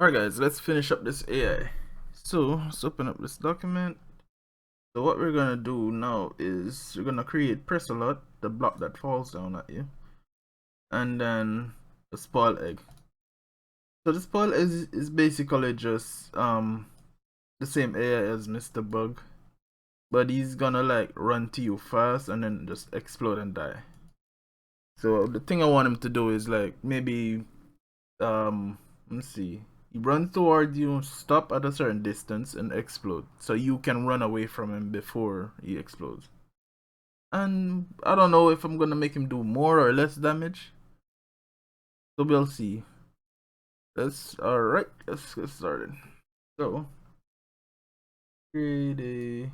Alright guys, let's finish up this AI. So let's open up this document. So what we're gonna do now is we're gonna create press alert, the block that falls down at you, and then the spoil egg. So the spoil is basically just the same AI as Mr. Bug, but he's gonna like run to you fast and then just explode and die. So the thing I want him to do is like maybe let's see. He runs toward you, stop at a certain distance, and explode. So you can run away from him before he explodes. And I don't know if I'm gonna make him do more or less damage. So we'll see. Alright, let's get started. So create a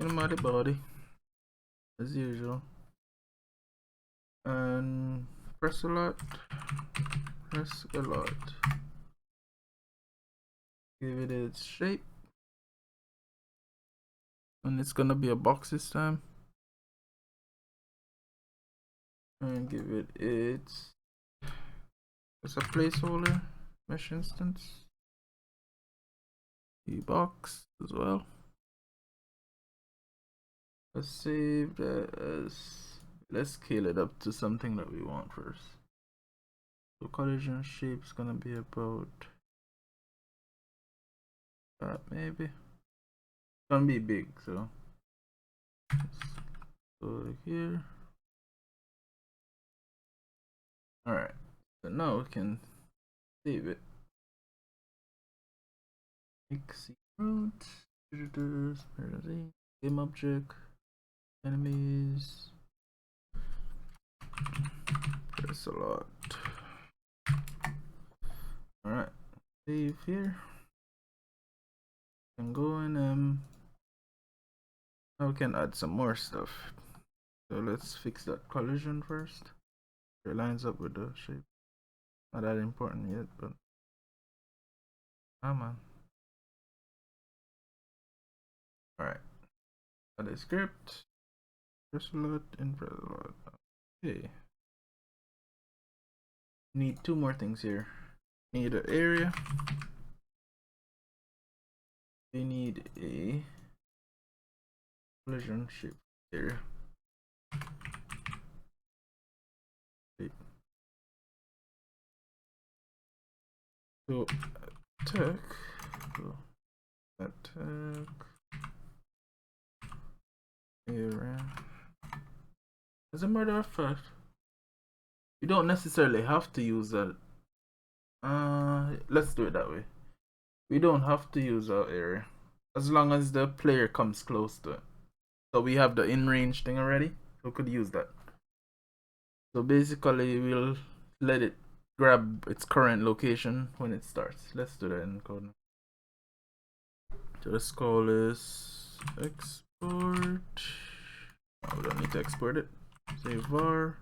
animated body as usual. And press a lot. Give it its shape. And it's gonna be a box this time. And give it its a placeholder mesh instance. The box as well. Let's save that as, let's scale it up to something that we want first. So collision shape is gonna be about that maybe. It's gonna be big, so let's go here. Alright, so now we can save it. Execute root, game object, enemies, press a lot. Alright, save here. And go in now we can add some more stuff. So let's fix that collision first. It lines up with the shape. Not that important yet, but come on. Alright. Add a script. Press a lot and press a lot. Okay. Need two more things here. Need an area. We need a collision shape area. So attack area. As a matter of fact, you don't necessarily have to use that. Let's do it that way. We don't have to use our area as long as the player comes close to it. So we have the in-range thing already, so we could use that. So basically we'll let it grab its current location when it starts. Let's do that in code. So let's call this export. Oh, we don't need to export it. Say var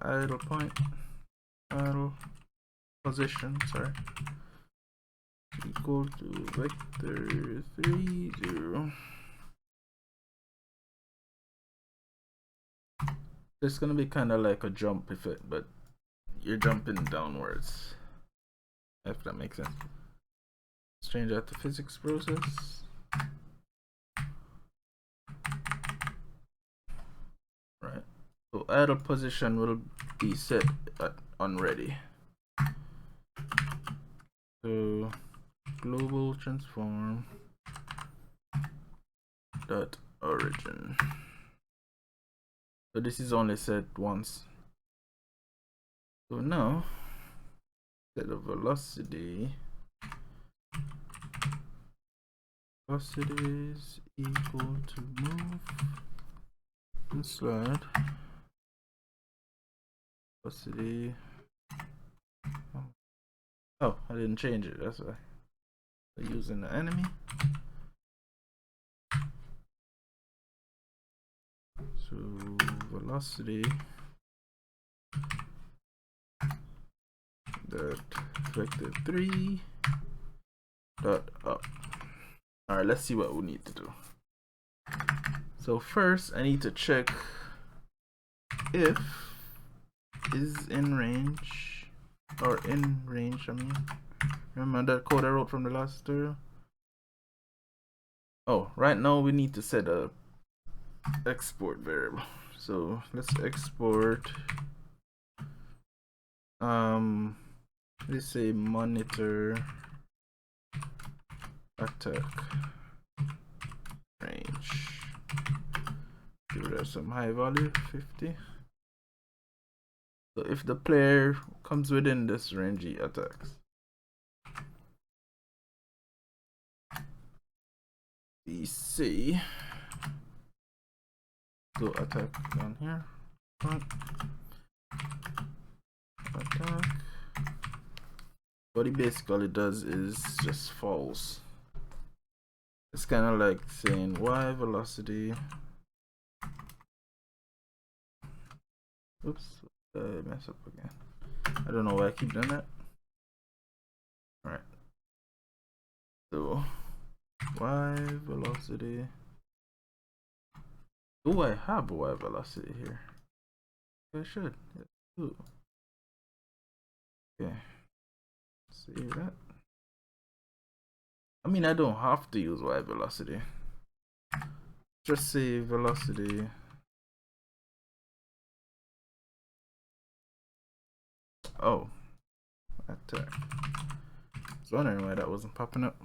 idle point, idle position, sorry, equal to vector 3 0. It's gonna be kind of like a jump effect, but you're jumping downwards, if that makes sense. Let's change that to physics process. Right, so idle position will be set at unready. So global transform dot origin. So this is only set once. So now set the velocity. Velocity is equal to move and slide. Velocity. Oh, I didn't change it. That's why. So using the enemy. So velocity dot vector 3 dot up. All right, let's see what we need to do. So first I need to check if is in range or in range, I mean. Remember that code I wrote from the last tutorial? Oh, right now we need to set a export variable. So let's export let's say monitor attack range. Give it some high value, 50. So if the player comes within this range, he attacks. BC. So attack down here. Front. Attack. What he basically does is just false. It's kind of like saying y velocity. Oops, I mess up again. I don't know why I keep doing that. Alright. So y velocity. Do I have y velocity here? I should. Ooh. Okay. Save that. I mean, I don't have to use y velocity. Just say velocity. Oh, attack. I was wondering why that wasn't popping up.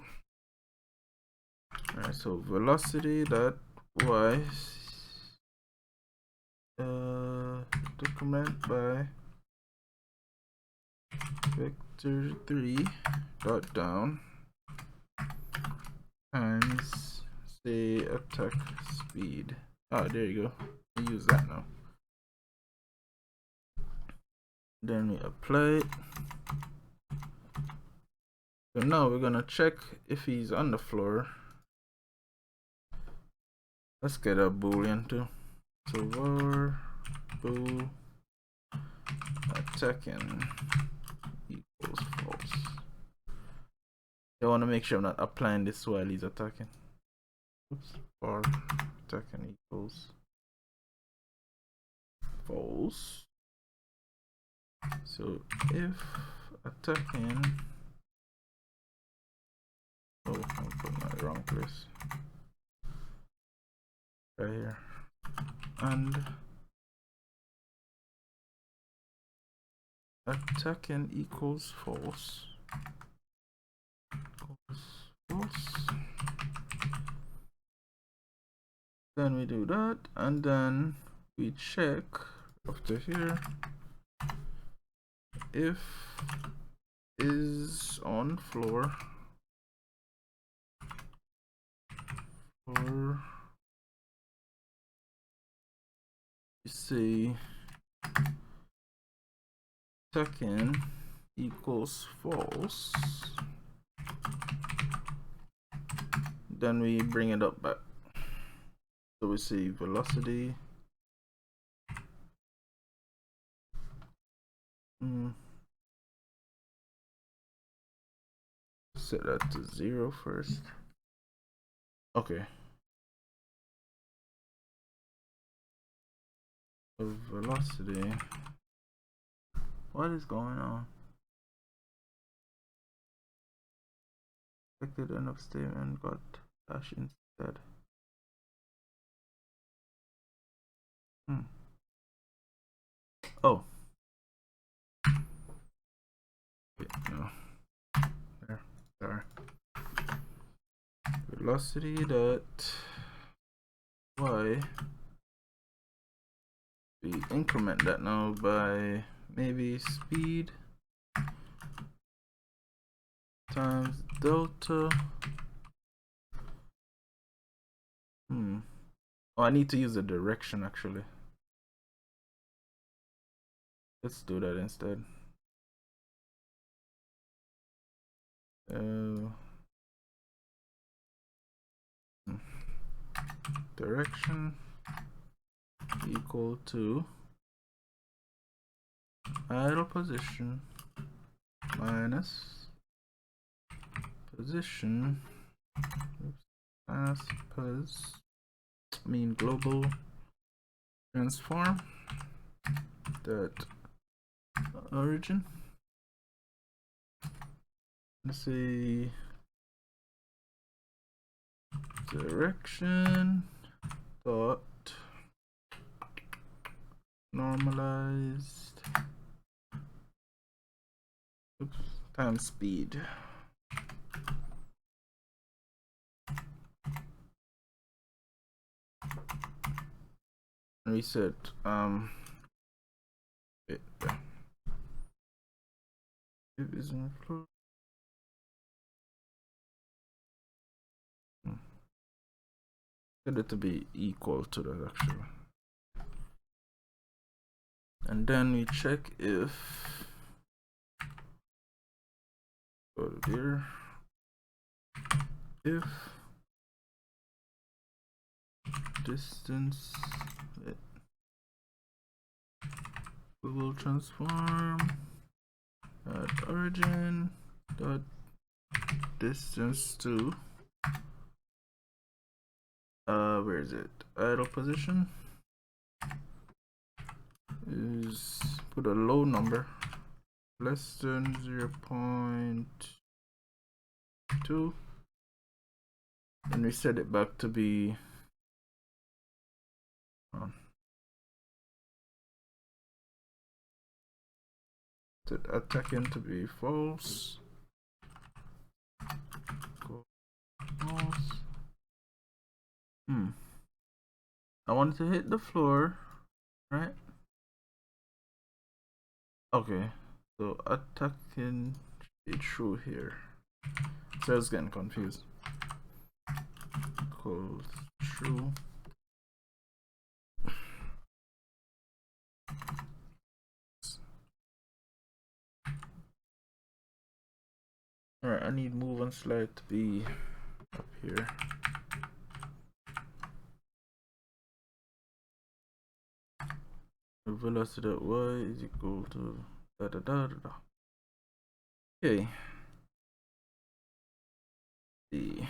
Alright, so velocity dot y decrement by vector 3 dot down times say attack speed. Oh, there you go. I use that now. Then we apply it. So now we're gonna check if he's on the floor. Let's get a boolean too. So var bool attacking equals false. I want to make sure I'm not applying this while he's attacking. Oops. Var attacking equals false. So if attacking, oh, I'm putting that in the wrong place. Right here. And attacking equals false. False. Then we do that, and then we check after here if is on floor or you see second equals false, then we bring it up back. So we see velocity set that to 0 first. Okay. So velocity. What is going on? Expected end of statement got dash instead. Oh. Wait, no. There. Sorry. Velocity dot y. We increment that now by maybe speed times delta. Oh, I need to use the direction actually. Let's do that instead. Direction equal to idle position minus position mean global transform that origin let's see, direction dot normalized, oops, times speed. Reset it, it is in floor. Get it to be equal to that actually, and then we check if, go to there, if distance, we will transform at origin dot distance to where is it, idle position, is put a low number less than 0.2 and we set it back to be set attacking to be false. False. I wanted to hit the floor, right? Okay, so attacking it through here. So I was getting confused. Equals true. Alright, I need move and slide to be up here. The velocity at y is equal to da da da da da. Okay. See.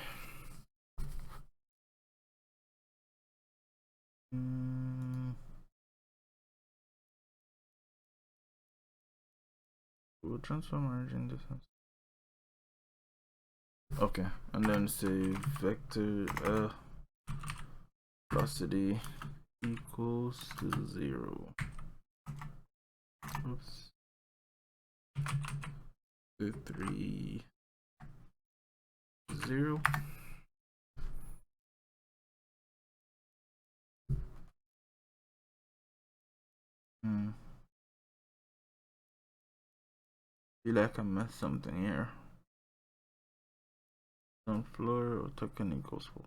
We'll transform origin distance. Okay, and then say vector velocity equals to 0. Oops. 3 0. Feel like I missed something here. On floor or token equals 4.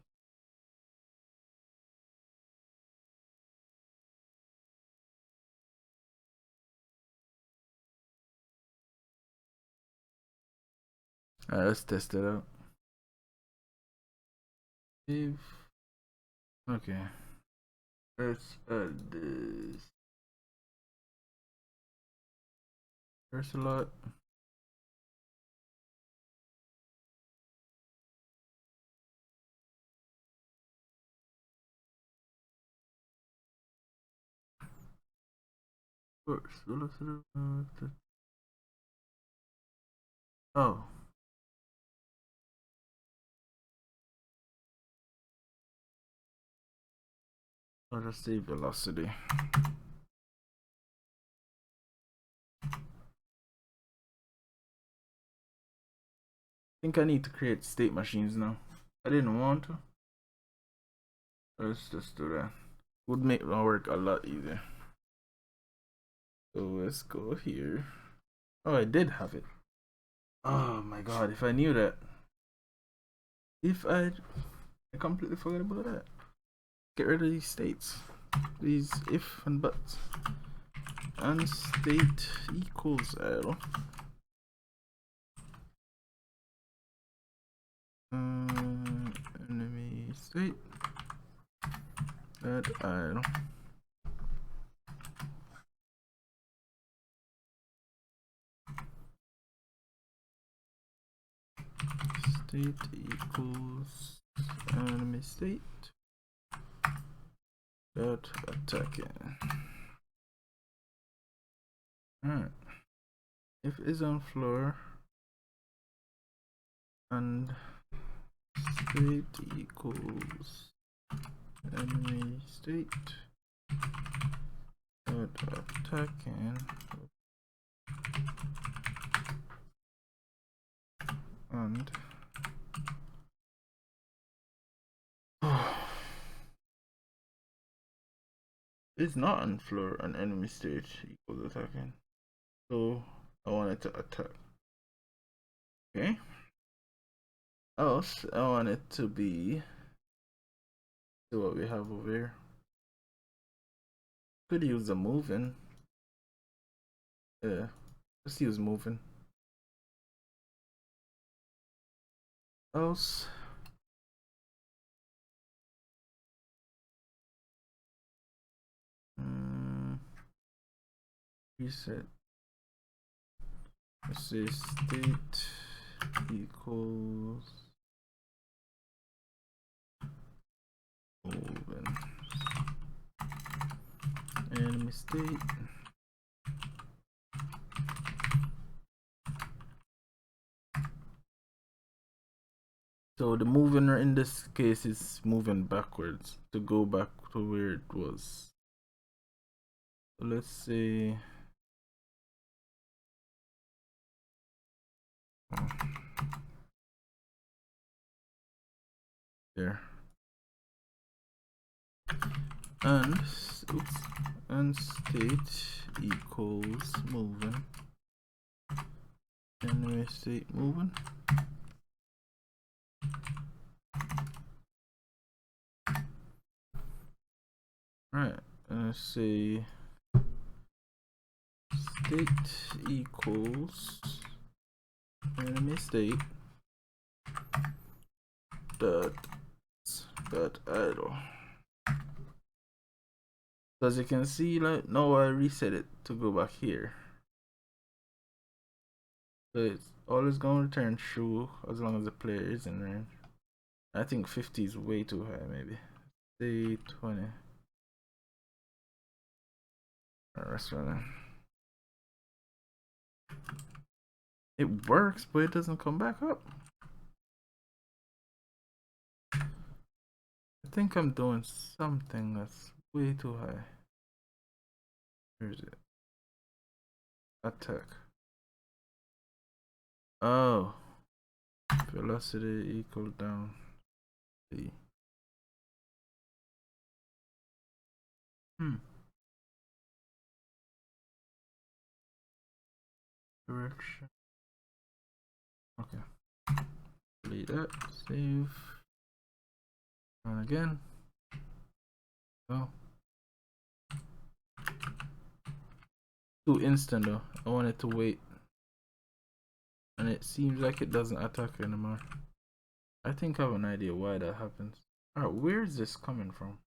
Alright, let's test it out. Save. Okay. Let's add this. There's a lot. Oh. I'll just say velocity. I think I need to create state machines now. I didn't want to. Let's just do that. Would make my work a lot easier. So let's go here. Oh, I did have it. Oh my god, if I knew that. I completely forgot about that. Get rid of these states. These if and buts. And state equals idle. Enemy state at idle. State equals enemy state dot attacking. Alright. If is on floor and state equals enemy state dot attacking and it's not on floor an enemy state equals attacking, so I want it to attack. Okay, else I want it to be, so what we have over here, could use the moving. Yeah, let's use moving. Else reset. Let's say state equals moving enemy state. So the moving in this case is moving backwards to go back to where it was. So let's say there, and oops, and state equals moving enemy state moving. Right, let's say state equals enemy state dot idle. So as you can see, like now I reset it to go back here. So it's always going to return true as long as the player is in range. I think 50 is way too high, maybe. Say 20. Alright, let's run it. It works, but it doesn't come back up. I think I'm doing something that's way too high. Where's it? Attack. Oh. Velocity equal down. C. Direction. Okay. Delete that. Save. Run again. Go. Too instant though. I want it to wait. And it seems like it doesn't attack anymore. I think I have an idea why that happens. Alright, where is this coming from?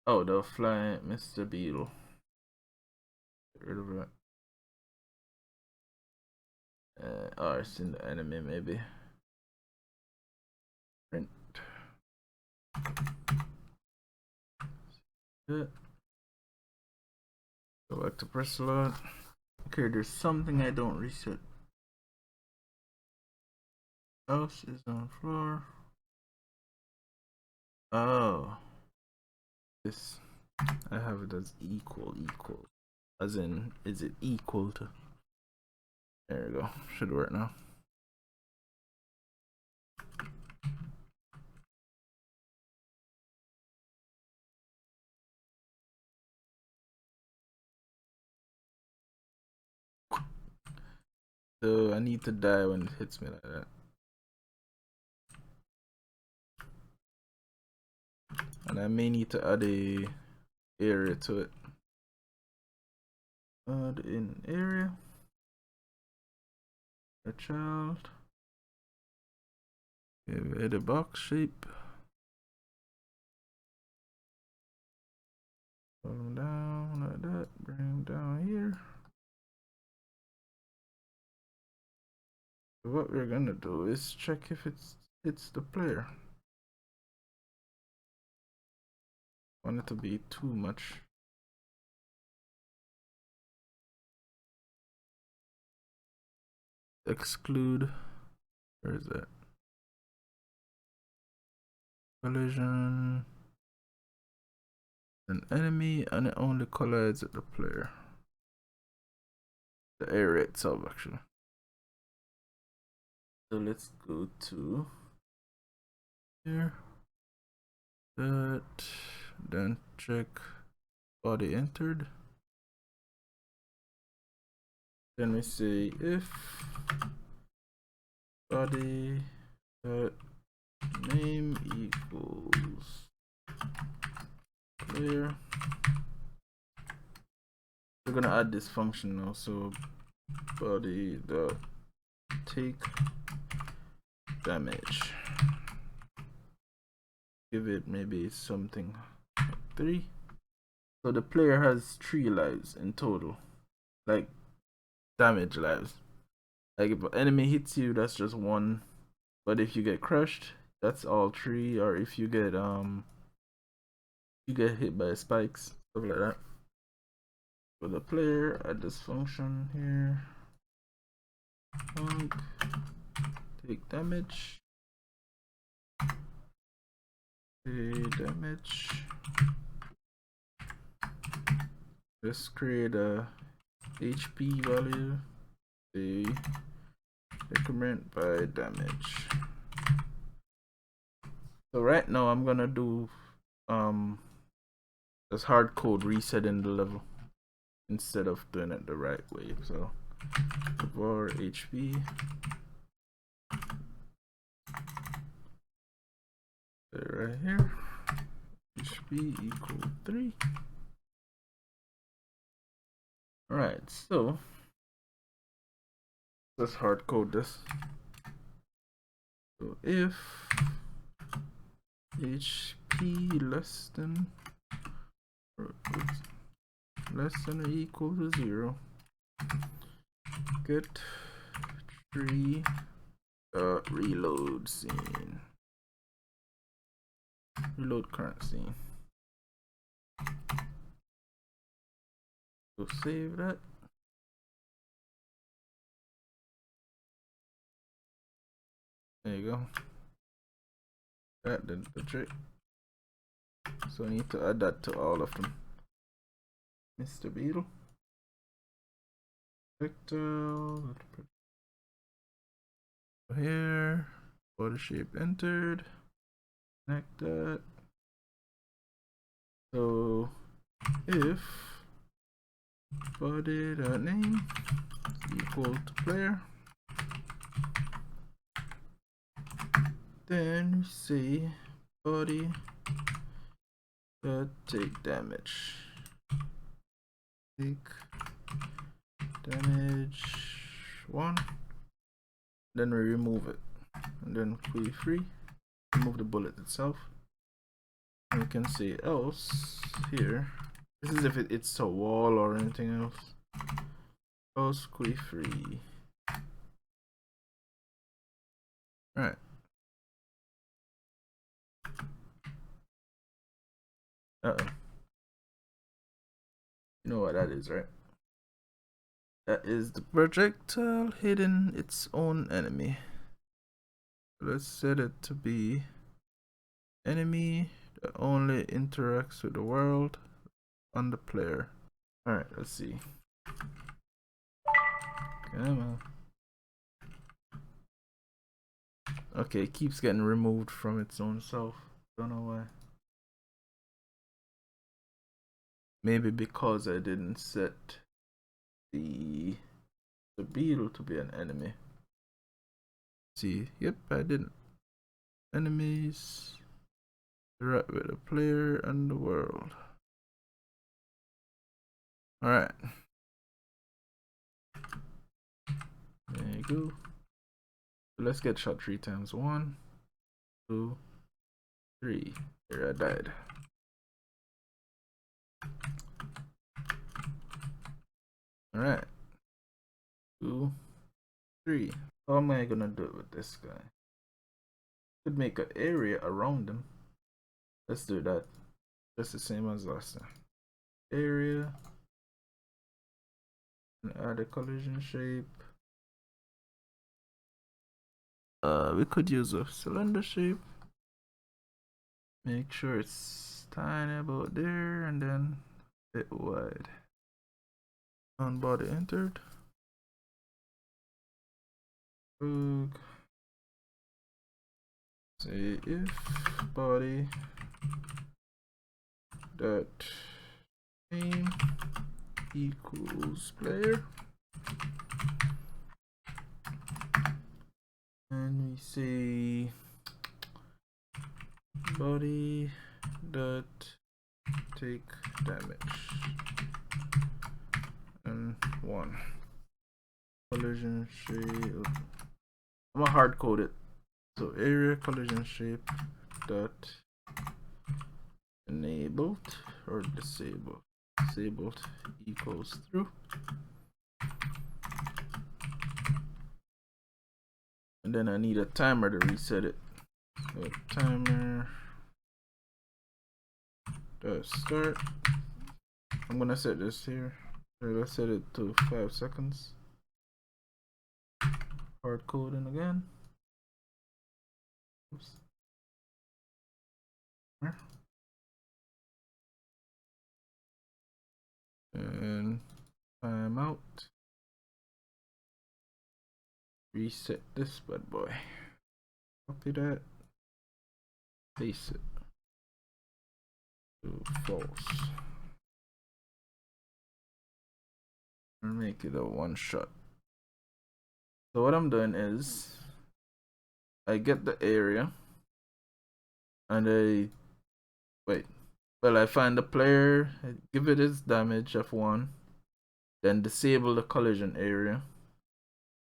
Oh, the flying Mr. Beetle. Get rid of that. Oh, it's in the enemy maybe. Print. Go back to press load. Okay, there's something I don't reset. Else is on floor. Oh, this I have it as equal, as in, is it equal to? There we go. Should work now. So I need to die when it hits me like that. And I may need to add a area to it. Add in area. A child. Give it a box shape. Pull them down like that. Bring them down here. So what we're gonna do is check if it's the player. Want it to be too much. Exclude Where is that? Collision. An enemy and it only collides at the player. The area itself, actually. So let's go to here. That. Then check body entered. Then we say if body name equals player. We're gonna add this function now. So body dot take damage. Give it maybe something like 3. So the player has 3 lives in total, like damage lives. Like if an enemy hits you, that's just 1. But if you get crushed, that's all 3. Or if you get hit by spikes, stuff like that. For the player, add this function here. Func take damage. Damage. Let's create a HP value. The increment by damage. So right now I'm gonna do this hard code resetting the level instead of doing it the right way. So var HP right here, HP equal 3. Alright, so let's hard code this. So if HP less than or equal to 0, get tree reload scene. Reload current scene. So save that. There you go. That did the trick. So I need to add that to all of them. Mr. Beetle. Vector. Here. Body shape entered. Connect that. So if body.name equal to player, then we say body take damage. Take damage 1. Then we remove it. And then query free. Remove the bullet itself. And we can say else here. This is if it's a wall or anything else. Else query free. Alright. Uh-oh. You know what that is, right? That is the projectile hitting its own enemy. Let's set it to be enemy that only interacts with the world on the player. Alright, let's see. Come on. Okay, it keeps getting removed from its own self. Don't know why. Maybe because I didn't set the beetle to be an enemy. See, yep, I didn't. Enemies interact with the player and the world. Alright. There you go. So let's get shot 3 times. 1, 2, 3. Here I died. Alright. 2, 3. How am I gonna do it with this guy? Could make an area around him. Let's do that. Just the same as last time. Area. And add a collision shape. We could use a cylinder shape. Make sure it's tiny about there and then a bit wide. On body entered. Say if body dot name equals player, and we say body dot take damage and 1 collision shape. I'm gonna hard code it. So area collision shape dot enabled or disabled. Disabled equals true. And then I need a timer to reset it. So timer dot start. I'm gonna set this here. Let's set it to 5 seconds. Hard coding again. Oops. And time out. Reset this bad boy. Copy that. Paste it to false. And make it a one shot. So what I'm doing is I get the area and I find the player, I give it its damage of 1, then disable the collision area,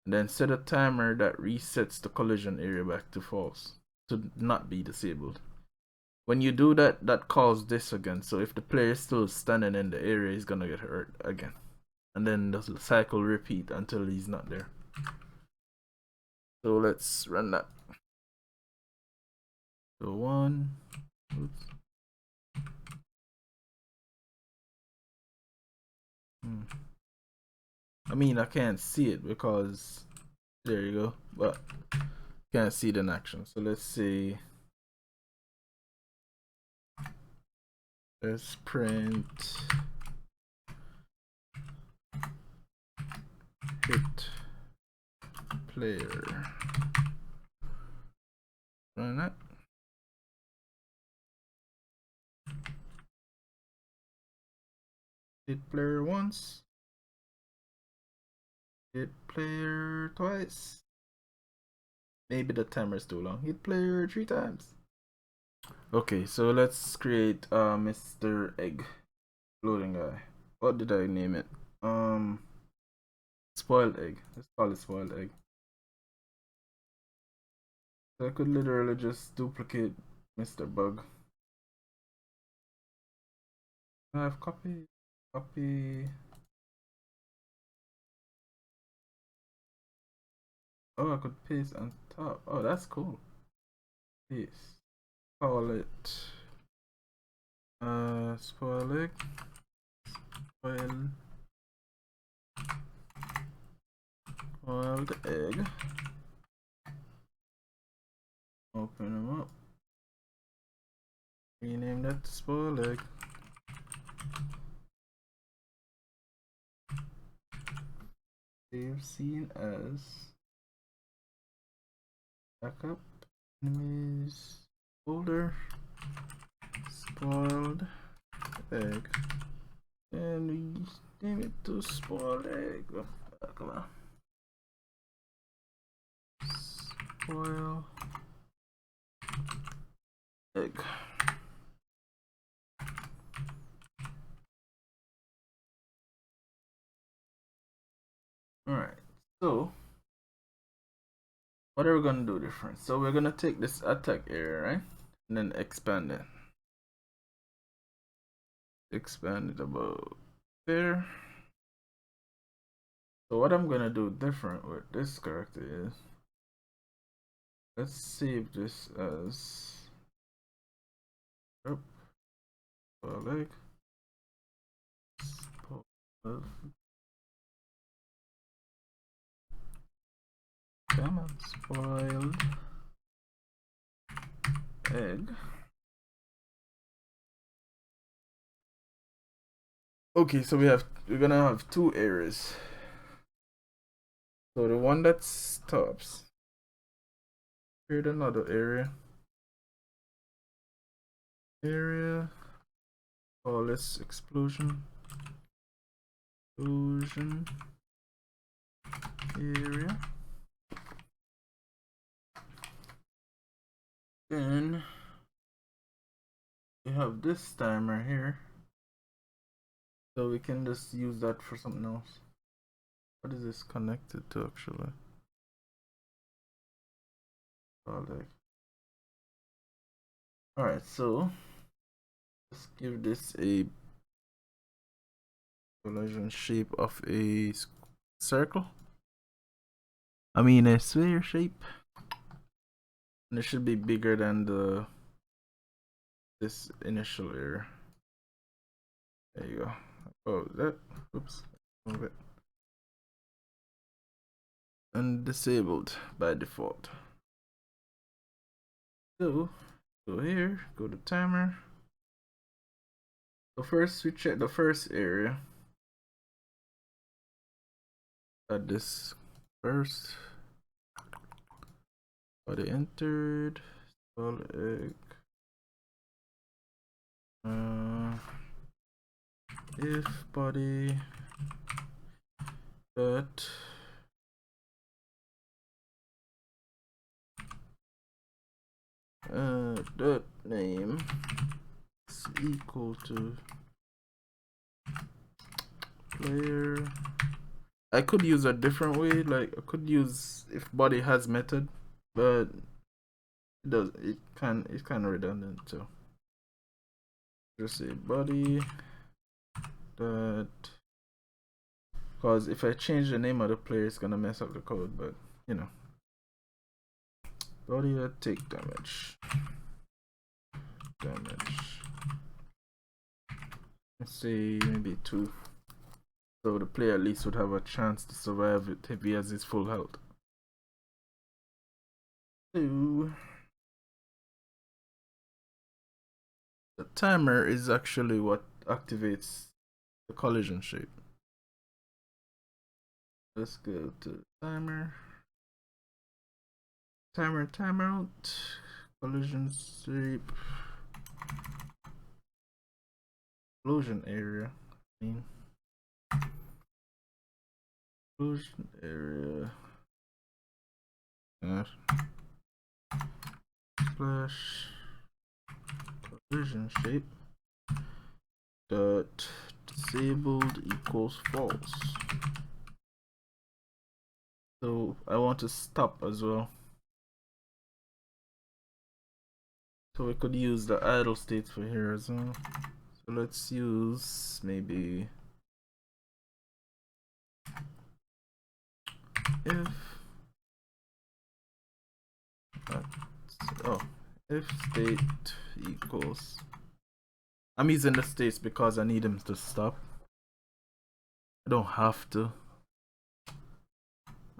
and then set a timer that resets the collision area back to false, to not be disabled. When you do that, that calls this again, so if the player is still standing in the area, he's gonna get hurt again. And then the cycle repeat until he's not there. So let's run that. So 1, oops. I mean, I can't see it because there you go, but can't see it in action. So let's see. Let's print hit player. Run that. Hit player once. Hit player twice. Maybe the timer is too long. Hit player 3 times. Okay, so let's create Mr. Egg floating guy. What did I name it? Spoiled egg. Let's call it spoiled egg. So I could literally just duplicate Mr. Bug. I have copy. Oh, I could paste on top. Oh, that's cool. Paste. Call it spoil egg. Spoiled egg. Open them up. Rename that to spoiled egg. Save scene as backup enemies folder spoiled egg, and we name it to spoiled egg. Oh, come on. Spoil egg. Alright, so what are we gonna do different? So we're gonna take this attack area, right? And then expand it. Expand it about there. So what I'm gonna do different with this character is, let's save this as leg come on, spoiled egg. Okay, so we're gonna have two areas. So the one that stops, create another area, call this explosion area. Then we have this timer here, so we can just use that for something else. What is this connected to actually? Alright, so let's give this a collision shape of a circle. I mean a sphere shape. And it should be bigger than this initial area. There you go. Oh, that. Oops. Move it. And disabled by default. So go here, go to timer. So first we check the first area. Add this first. Body entered. Solid egg. If body dot dot name is equal to player. I could use a different way, like I could use if body has method, but it's kind of redundant, so just say body that, because if I change the name of the player it's gonna mess up the code, but you know, body that take damage. Let's say maybe 2, so the player at least would have a chance to survive it if he has his full health. 2. The timer is actually what activates the collision shape. Let's go to timer. Timeout. Collision shape. Explosion area. Explosion area. Slash collision shape dot disabled equals false. So I want to stop as well. So we could use the idle state for here as well. So let's use maybe if state equals, I'm using the states because I need them to stop. I don't have to.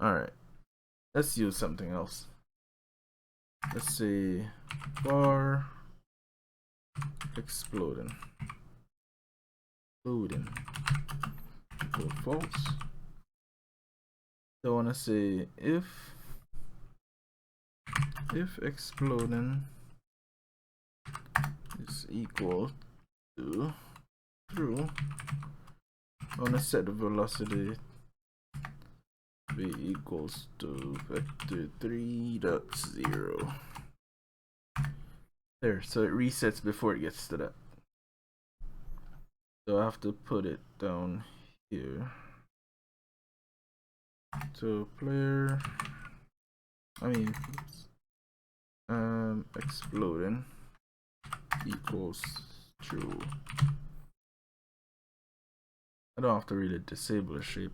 Alright, let's use something else. Let's say bar exploding equal false. So I want to say if exploding is equal to true, I want to set the velocity to be equals to vector 3.0. There, so it resets before it gets to that. So I have to put it down here. So player, exploding equals true. I don't have to really disable a shape,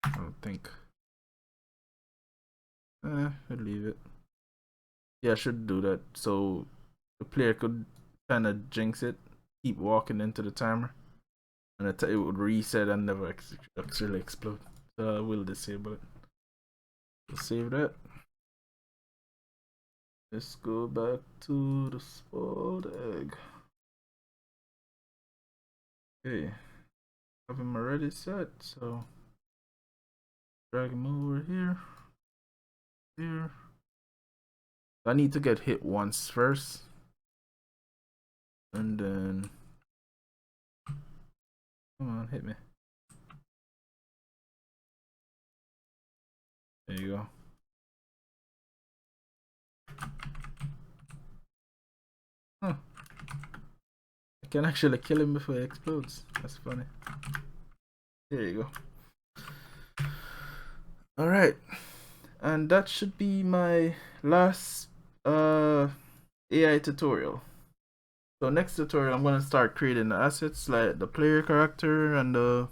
I don't think. I'll leave it. Yeah, I should do that so the player could kind of jinx it, keep walking into the timer, and it would reset and never actually explode. So I will disable it. Let's save that. Let's go back to the spoiled egg. Okay, have him already set, so drag him over here. Here. I need to get hit once first. And then come on, hit me. There you go. Huh. I can actually kill him before he explodes. That's funny. There you go. Alright. And that should be my last AI tutorial. So next tutorial I'm gonna start creating the assets like the player character and the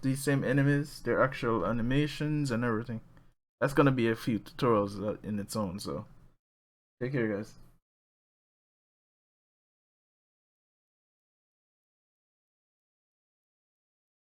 these same enemies, their actual animations and everything. That's gonna be a few tutorials in its own, so take care guys.